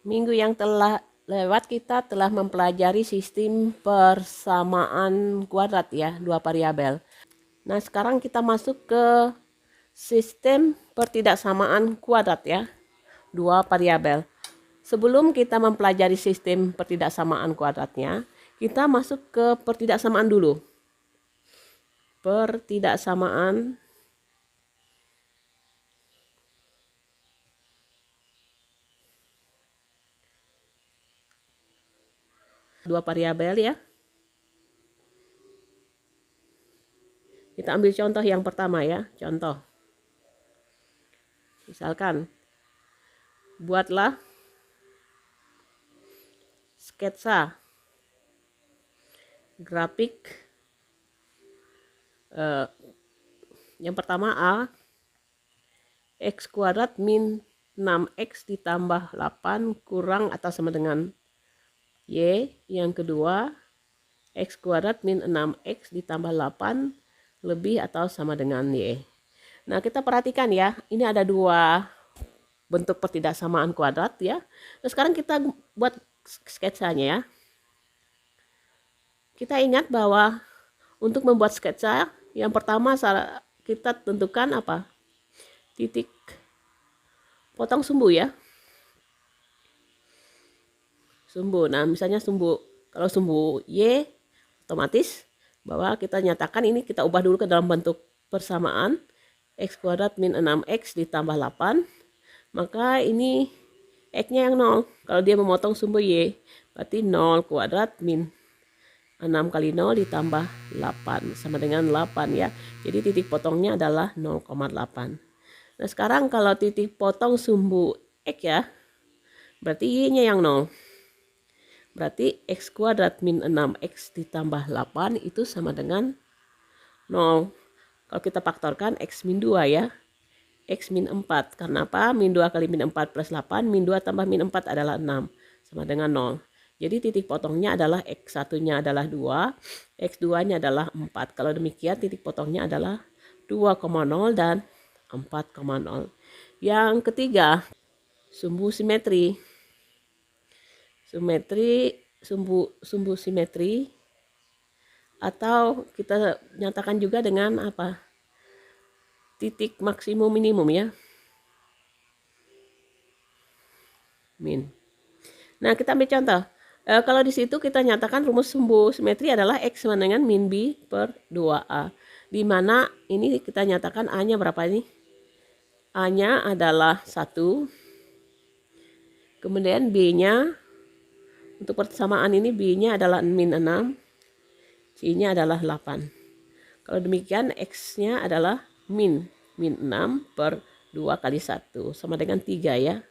Minggu yang telah lewat kita telah mempelajari sistem persamaan kuadrat ya, dua variabel. Nah, sekarang kita masuk ke sistem pertidaksamaan kuadrat ya, dua variabel. Sebelum kita mempelajari sistem pertidaksamaan kuadratnya, kita masuk ke pertidaksamaan dulu. Pertidaksamaan dua variabel ya. Kita ambil contoh yang pertama ya, contoh. Misalkan, buatlah sketsa grafik yang pertama A, X kuadrat min 6X ditambah 8 kurang atau sama dengan Y. Yang kedua, X kuadrat min 6X ditambah 8 lebih atau sama dengan Y. Nah, kita perhatikan ya, ini ada dua bentuk pertidaksamaan kuadrat ya. Nah, sekarang kita buat sketsanya ya. Kita ingat bahwa untuk membuat sketsa, yang pertama kita tentukan apa? Titik potong sumbu ya. Sumbu. Nah, misalnya sumbu, kalau sumbu Y, otomatis bahwa kita nyatakan ini kita ubah dulu ke dalam bentuk persamaan. X kuadrat min 6X ditambah 8. Maka ini X-nya yang 0. Kalau dia memotong sumbu Y, berarti 0 kuadrat min 6 kali 0 ditambah 8 sama dengan 8 ya. Jadi titik potongnya adalah 0,8. Nah, sekarang kalau titik potong sumbu X ya, berarti Y-nya yang 0. Berarti X kuadrat min 6X ditambah 8 itu sama dengan 0. Kalau kita faktorkan X min 2 ya. X min 4. Karena apa? Min 2 kali min 4 plus 8. Min 2 tambah min 4 adalah 6. Sama dengan 0. Jadi titik potongnya adalah X1-nya adalah 2, X2-nya adalah 4. Kalau demikian titik potongnya adalah 2,0 dan 4,0. Yang ketiga, sumbu simetri. Sumbu simetri atau kita nyatakan juga dengan apa? Titik maksimum minimum ya. Min. Nah, kita ambil contoh. Kalau di situ kita nyatakan rumus sumbu simetri adalah X sama dengan min B per 2A. Di mana ini kita nyatakan A-nya berapa ini? A-nya adalah 1. Kemudian B-nya, untuk persamaan ini B-nya adalah min 6. C-nya adalah 8. Kalau demikian X-nya adalah min 6 per 2 kali 1. Sama dengan 3 ya.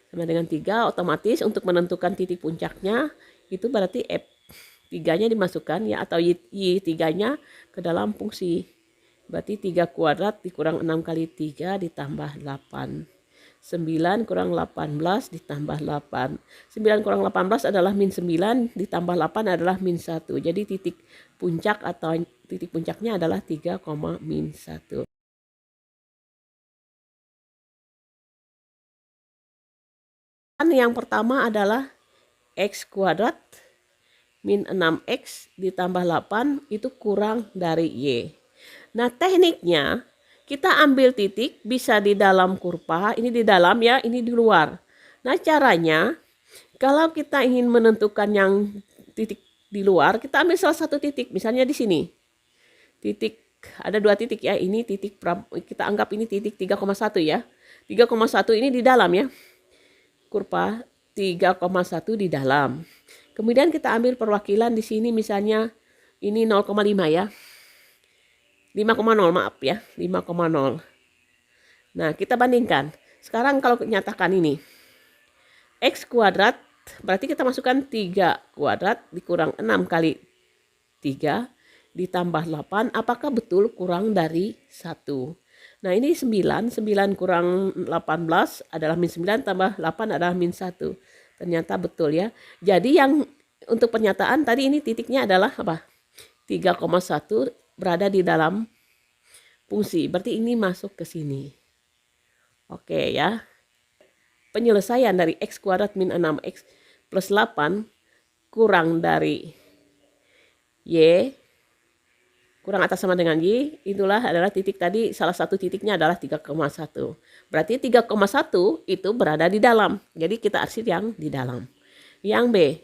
Sama dengan 3, otomatis untuk menentukan titik puncaknya itu berarti F3-nya dimasukkan ya, atau Y3-nya ke dalam fungsi. Berarti 3 kuadrat dikurang 6 kali 3 ditambah 8. 9 kurang 18 ditambah 8. 9 kurang 18 adalah min 9 ditambah 8 adalah min 1. Jadi titik puncak atau titik puncaknya adalah 3, min 1. Yang pertama adalah X kuadrat min 6X ditambah 8 itu kurang dari Y. Nah, tekniknya kita ambil titik bisa di dalam kurva, ini di dalam ya, ini di luar. Nah, caranya kalau kita ingin menentukan yang titik di luar, kita ambil salah satu titik, misalnya di sini. Titik, ada dua titik ya, ini titik, kita anggap ini titik 3,1 ya. 3,1 ini di dalam ya. Kurva 3,1 di dalam. Kemudian kita ambil perwakilan di sini misalnya ini 0,5 ya. 5,0 maaf ya, 5,0. Nah, kita bandingkan. Sekarang kalau nyatakan ini X kuadrat, berarti kita masukkan 3 kuadrat dikurang 6 kali 3 ditambah 8, apakah betul kurang dari 1? Nah, ini 9 kurang 18 adalah min 9 tambah 8 adalah min 1. Ternyata betul ya. Jadi yang untuk pernyataan tadi ini titiknya adalah apa? 3,1 berada di dalam fungsi. Berarti ini masuk ke sini. Oke ya. penyelesaian dari x kuadrat min 6x plus 8 kurang dari y kurang atau sama dengan y, itulah adalah titik tadi, salah satu titiknya adalah 3,1. Berarti 3,1 itu berada di dalam. Jadi kita arsir yang di dalam. Yang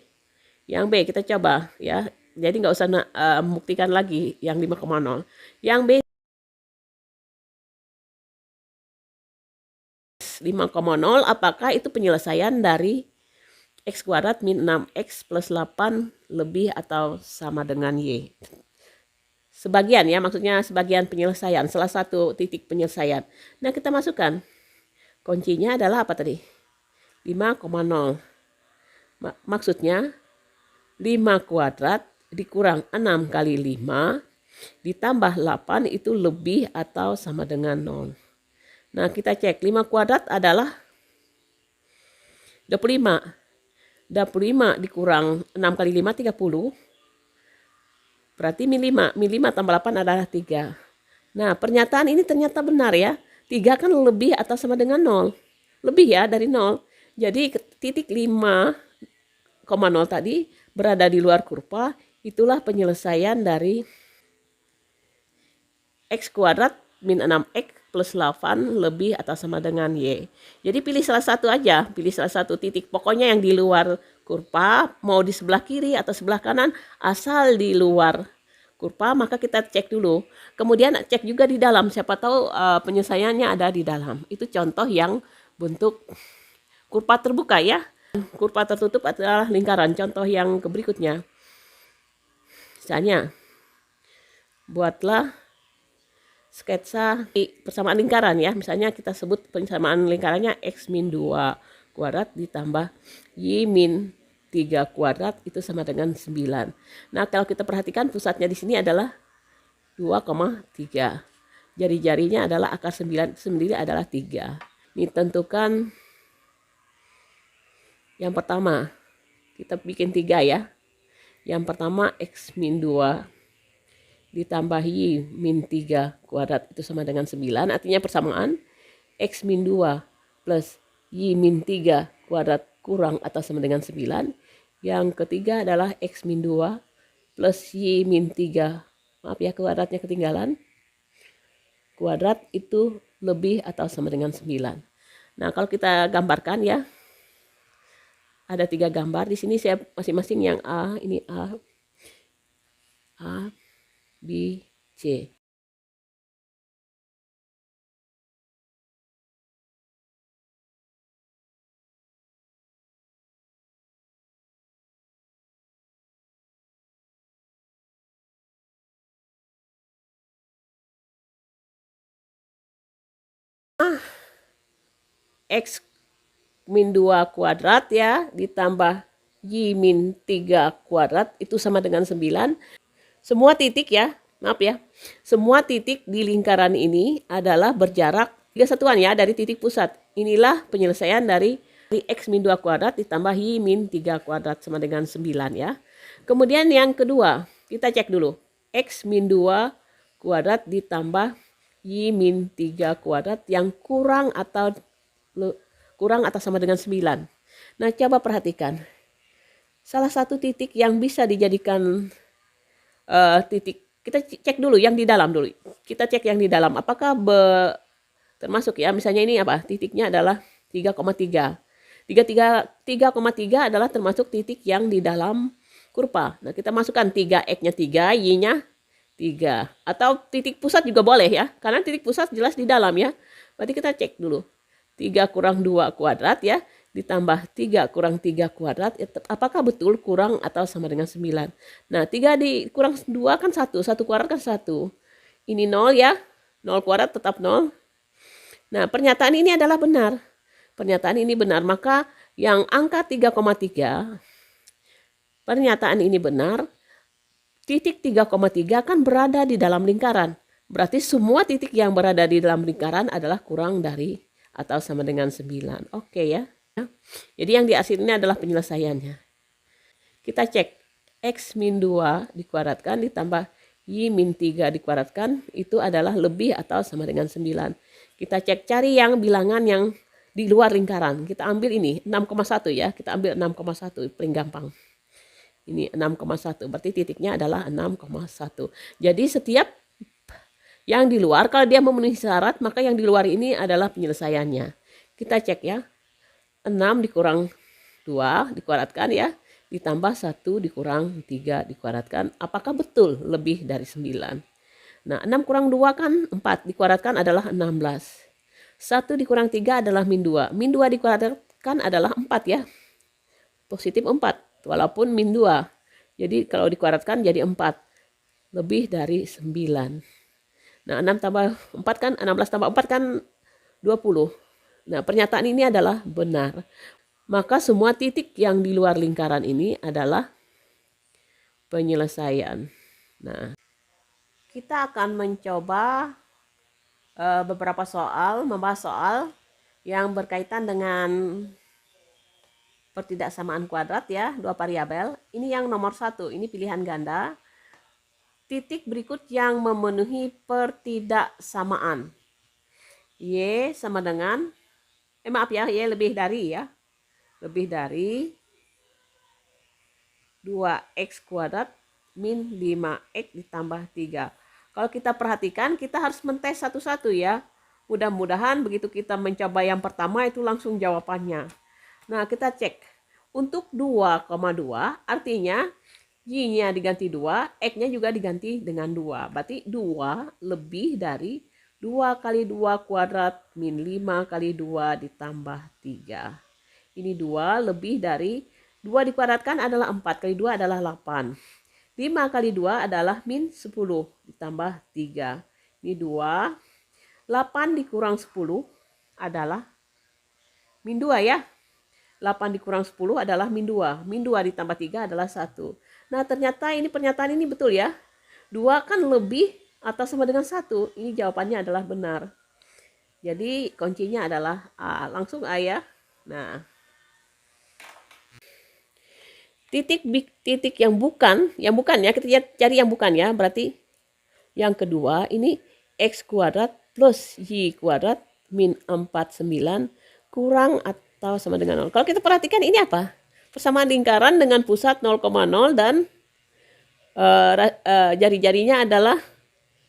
B kita coba ya. Jadi nggak usah membuktikan lagi yang 5,0. Yang B 5,0, apakah itu penyelesaian dari x kuadrat min 6x plus 8 lebih atau sama dengan y. Sebagian ya, maksudnya sebagian penyelesaian, salah satu titik penyelesaian. Nah, kita masukkan. Kuncinya adalah apa tadi? 5,0. Maksudnya 5 kuadrat dikurang 6 kali 5 ditambah 8 itu lebih atau sama dengan 0. Nah, kita cek. 5 kuadrat adalah 25. 25 dikurang 6 kali 5, 30. Berarti min 5. Min 5 tambah 8 adalah 3. Nah, pernyataan ini ternyata benar ya. 3 kan lebih atau sama dengan 0. Lebih ya dari 0. Jadi titik 5,0 tadi berada di luar kurva. Itulah penyelesaian dari x kuadrat min 6x plus 8 lebih atau sama dengan y. Jadi pilih salah satu aja. Pilih salah satu titik. Pokoknya yang di luar kurva, mau di sebelah kiri atau sebelah kanan, asal di luar kurva, maka kita cek dulu. Kemudian cek juga di dalam, siapa tahu penyelesaiannya ada di dalam. Itu contoh yang bentuk kurva terbuka ya. Kurva tertutup adalah lingkaran. Contoh yang berikutnya. Misalnya, buatlah sketsa persamaan lingkaran ya. Misalnya kita sebut persamaan lingkarannya x min 2 kuadrat ditambah y min 3 kuadrat itu sama dengan 9. Nah, kalau kita perhatikan pusatnya di sini adalah 2,3. Jari-jarinya adalah akar 9 sendiri adalah 3. Ini tentukan yang pertama. Kita bikin 3 ya. Yang pertama x min 2 ditambah y min 3 kuadrat itu sama dengan 9. Artinya persamaan x min 2 plus y min 3 kuadrat kurang atau sama dengan 9. Yang ketiga adalah x min 2 plus y min 3. Maaf ya, kuadratnya ketinggalan. Kuadrat itu lebih atau sama dengan 9. Nah, kalau kita gambarkan ya. Ada 3 gambar. Di sini saya masing-masing yang A, ini A, B, C. X min 2 kuadrat ya, ditambah y min 3 kuadrat itu sama dengan 9. Semua titik ya, maaf ya, semua titik di lingkaran ini adalah berjarak 3 satuan ya dari titik pusat. Inilah penyelesaian dari x min 2 kuadrat ditambah y min 3 kuadrat sama dengan 9 ya. Kemudian yang kedua, kita cek dulu. X min 2 kuadrat ditambah y min 3 kuadrat yang kurang atau sama dengan 9. Nah, coba perhatikan. Salah satu titik yang bisa dijadikan titik, kita cek dulu yang di dalam dulu. Kita cek yang di dalam. Apakah termasuk ya, misalnya ini apa? Titiknya adalah 3,3. 3,3 adalah termasuk titik yang di dalam kurva. Nah, kita masukkan 3x-nya 3, y-nya 3. Atau titik pusat juga boleh ya. Karena titik pusat jelas di dalam ya. Berarti kita cek dulu. 3 kurang 2 kuadrat ya, ditambah 3 kurang 3 kuadrat, apakah betul kurang atau sama dengan 9? Nah, 3 kurang 2 kan 1, 1 kuadrat kan 1. Ini 0 ya, 0 kuadrat tetap 0. Nah, pernyataan ini adalah benar. Pernyataan ini benar, maka yang angka 3,3, pernyataan ini benar, titik 3,3 kan berada di dalam lingkaran. Berarti semua titik yang berada di dalam lingkaran adalah kurang dari atau sama dengan 9. Oke ya. Jadi yang di akhir ini adalah penyelesaiannya. Kita cek. X min 2 dikuadratkan ditambah y min 3 dikuadratkan. Itu adalah lebih atau sama dengan 9. Kita cek cari yang bilangan yang di luar lingkaran. Kita ambil ini 6,1 ya, kita ambil 6,1 paling gampang. Ini 6,1, berarti titiknya adalah 6,1. Jadi setiap yang di luar, kalau dia memenuhi syarat, maka yang di luar ini adalah penyelesaiannya. Kita cek ya, 6 dikurang 2 dikuadratkan ya, ditambah 1 dikurang 3 dikuadratkan. Apakah betul lebih dari 9? Nah, 6 kurang 2 kan 4, dikuadratkan adalah 16. 1 dikurang 3 adalah min 2. Min 2 dikuadratkan adalah 4 ya. Positif 4, walaupun min 2. Jadi kalau dikuadratkan jadi 4. Lebih dari 9. Nah, 6 tambah 4 kan, 16 tambah 4 kan 20. Nah, pernyataan ini adalah benar. Maka semua titik yang di luar lingkaran ini adalah penyelesaian. Nah, kita akan mencoba beberapa soal, membahas soal yang berkaitan dengan pertidaksamaan kuadrat ya, dua variabel. Ini yang nomor 1, ini pilihan ganda. Titik berikut yang memenuhi pertidaksamaan. Y sama dengan, maaf ya, Y lebih dari ya. Lebih dari 2x kuadrat min 5x ditambah 3. Kalau kita perhatikan, kita harus mentes satu-satu ya. Mudah-mudahan begitu kita mencoba yang pertama itu langsung jawabannya. Nah, kita cek. Untuk 2,2 artinya Y-nya diganti 2, X-nya juga diganti dengan 2. Berarti 2 lebih dari 2 kali 2 kuadrat min 5 kali 2 ditambah 3. Ini 2 lebih dari 2 dikuadratkan adalah 4 kali 2 adalah 8. 5 kali 2 adalah min 10 ditambah 3. Ini 2. 8 dikurang 10 adalah min 2 ya. 8 dikurang 10 adalah min 2. Min 2 ditambah 3 adalah 1. Nah, ternyata ini pernyataan ini betul ya. 2 kan lebih atau sama dengan 1. Ini jawabannya adalah benar. Jadi kuncinya adalah A. Langsung A ya. Nah, titik yang bukan ya, kita cari yang bukan ya. Berarti yang kedua ini X kuadrat plus Y kuadrat min 49 kurang atau sama dengan 0. Kalau kita perhatikan ini apa? Persamaan lingkaran dengan pusat 0,0 dan jari-jarinya adalah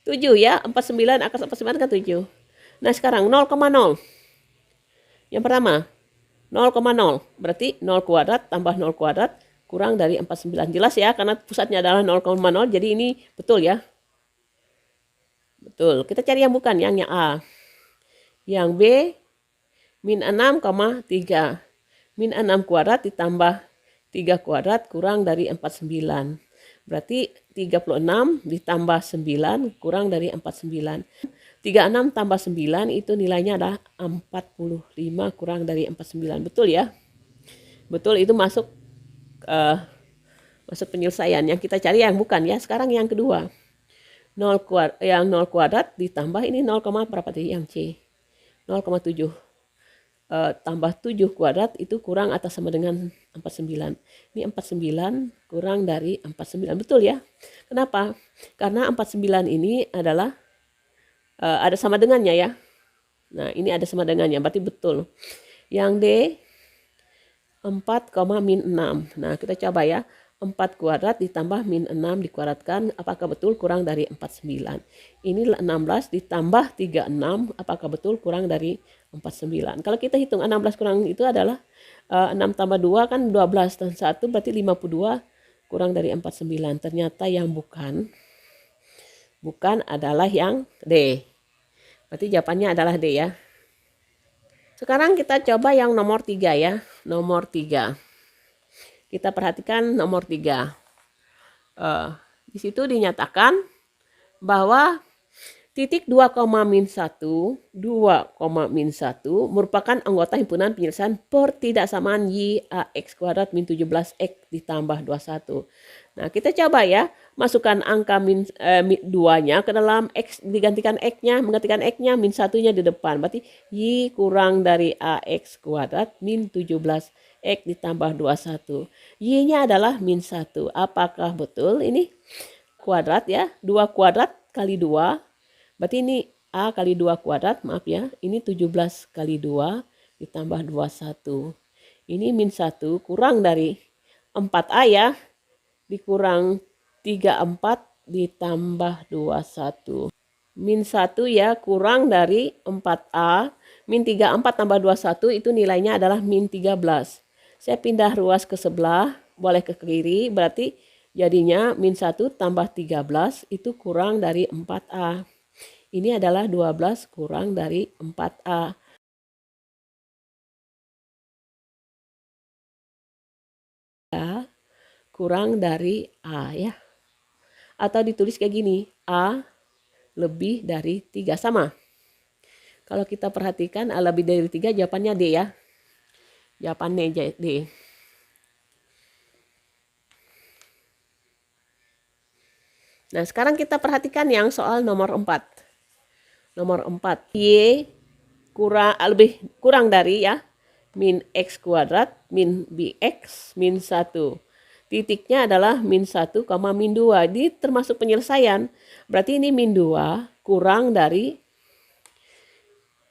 7 ya. 49 akar 49 kan 7. Nah, sekarang 0,0. Yang pertama 0,0 berarti 0 kuadrat tambah 0 kuadrat kurang dari 49. Jelas ya, karena pusatnya adalah 0,0, jadi ini betul ya. Betul. Kita cari yang bukan, yang A. Yang B min 6,3. Min 6 kuadrat ditambah 3 kuadrat kurang dari 49. Berarti 36 ditambah 9 kurang dari 49. 36 tambah 9 itu nilainya adalah 45 kurang dari 49. Betul ya? Betul, itu masuk penyelesaian. Yang kita cari yang bukan ya. Sekarang yang kedua. 0 kuadrat ditambah ini 0, berapa tadi yang C? 0,7. Tambah 7 kuadrat itu kurang atau sama dengan 49. Ini 49 kurang dari 49. Betul ya? Kenapa? Karena 49 ini adalah ada sama dengannya ya. Nah, ini ada sama dengannya, berarti betul. Yang D 4, min 6. Nah, kita coba ya. 4 kuadrat ditambah min 6 dikuadratkan, apakah betul kurang dari 49? Ini 16 ditambah 36, apakah betul kurang dari 49? Kalau kita hitung 16 kurang itu adalah 6 tambah 2 kan 12 dan 1 berarti 52 kurang dari 49. Ternyata yang bukan adalah yang D. Berarti jawabannya adalah D ya. Sekarang kita coba yang nomor 3 ya. Nomor 3. Kita perhatikan nomor 3. Di situ dinyatakan bahwa titik 2, min 1 merupakan anggota himpunan penyelesaian pertidaksamaan Y AX kuadrat min 17X ditambah 21. Nah, kita coba ya, masukkan angka min 2-nya ke dalam X, digantikan X-nya, menggantikan X-nya, min 1-nya di depan. Berarti Y kurang dari AX kuadrat min 17X ditambah 21. Y-nya adalah min 1. Apakah betul ini? Kuadrat ya, 2 kuadrat kali 2. Berarti ini A kali 2 kuadrat, maaf ya. Ini 17 kali 2 ditambah 21. Ini min 1 kurang dari 4A ya. Dikurang 34 ditambah 21. Min 1 ya kurang dari 4A. Min 34 tambah 21 itu nilainya adalah min 13. Saya pindah ruas ke sebelah, boleh ke kiri, berarti jadinya min 1 tambah 13 itu kurang dari 4A. Ini adalah 12 kurang dari 4A. Kurang dari A ya. Atau ditulis kayak gini, A lebih dari 3 sama. Kalau kita perhatikan A lebih dari 3 jawabannya D ya. Jawabannya D. Nah, sekarang kita perhatikan yang soal nomor 4. Nomor 4, Y kurang dari ya, min X kuadrat, min BX, min 1. Titiknya adalah min 1, min 2. Ini termasuk penyelesaian. Berarti ini min 2 kurang dari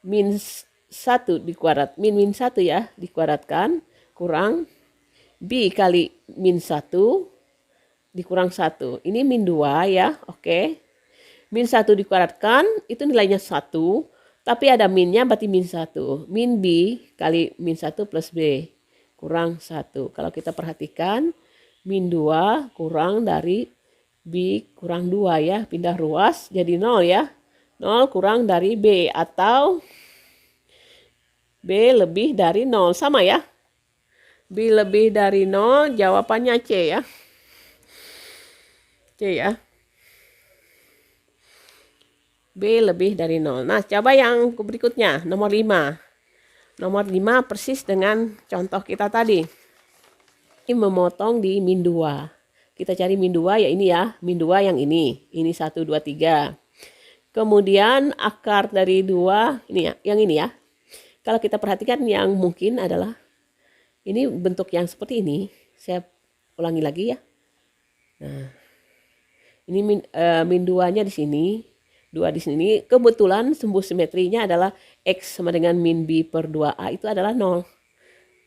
min 1 dikuadrat. Min 1 ya, dikuadratkan, kurang B kali min 1 dikurang 1. Ini min 2 ya, oke. Min 1 dikuadratkan, itu nilainya 1. Tapi ada minnya, berarti min 1. Min B kali min 1 plus B kurang 1. Kalau kita perhatikan, min 2 kurang dari B kurang 2 ya. Pindah ruas jadi 0 ya. 0 kurang dari B atau B lebih dari 0. Sama ya. B lebih dari 0 jawabannya C ya. C ya. B lebih dari 0. Nah, coba yang berikutnya, nomor 5. Nomor 5 persis dengan contoh kita tadi. Ini memotong di min 2. Kita cari min 2 ya ini ya, min 2 yang ini. Ini 1, 2, 3. Kemudian akar dari 2, ini ya, yang ini ya. Kalau kita perhatikan yang mungkin adalah, ini bentuk yang seperti ini. Saya ulangi lagi ya. Nah, ini min 2-nya di sini. 2 di sini, kebetulan sumbu simetrinya adalah X sama dengan min B per 2A itu adalah 0.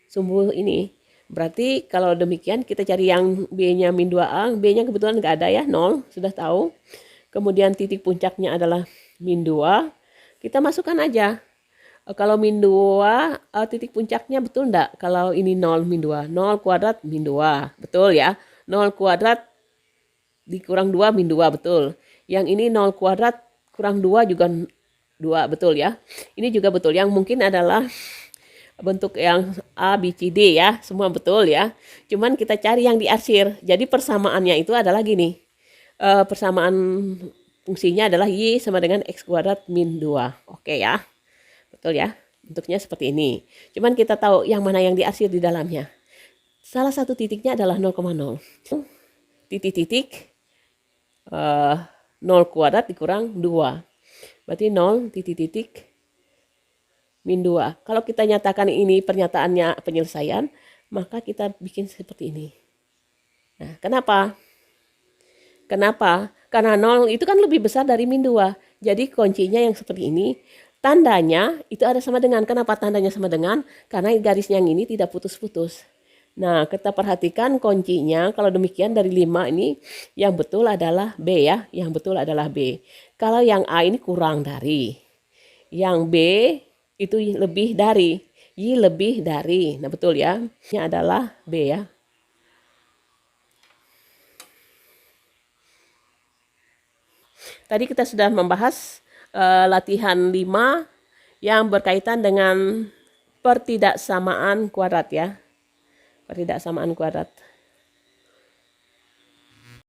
Sumbu ini. Berarti kalau demikian kita cari yang B-nya min 2A, B-nya kebetulan nggak ada ya, 0, sudah tahu. Kemudian titik puncaknya adalah min 2, kita masukkan aja. Kalau min 2, titik puncaknya betul enggak? Kalau ini 0 min 2, 0 kuadrat min 2, betul ya. 0 kuadrat dikurang 2 min 2, betul. Yang ini 0 kuadrat kurang 2 juga 2, betul ya. Ini juga betul. Yang mungkin adalah bentuk yang A, B, C, D ya. Semua betul ya. Cuman kita cari yang diarsir. Jadi persamaannya itu adalah gini. Persamaan fungsinya adalah Y sama dengan X kuadrat min 2. Oke ya. Betul ya. Bentuknya seperti ini. Cuman kita tahu yang mana yang diarsir di dalamnya. Salah satu titiknya adalah 0,0. Titik-titik 0 kuadrat dikurang 2. Berarti 0 titik-titik min 2. Kalau kita nyatakan ini pernyataannya penyelesaian, maka kita bikin seperti ini. Nah, kenapa? Kenapa? Karena 0 itu kan lebih besar dari min 2. Jadi kuncinya yang seperti ini. Tandanya itu ada sama dengan. Kenapa tandanya sama dengan? Karena garisnya yang ini tidak putus-putus. Nah, kita perhatikan kuncinya. Kalau demikian dari 5 ini yang betul adalah B ya. Yang betul adalah B. Kalau yang A ini kurang dari. Yang B itu lebih dari, Y lebih dari. Nah, betul ya. Ini adalah B ya. Tadi kita sudah membahas latihan 5 yang berkaitan dengan pertidaksamaan kuadrat ya. Pertidaksamaan kuadrat.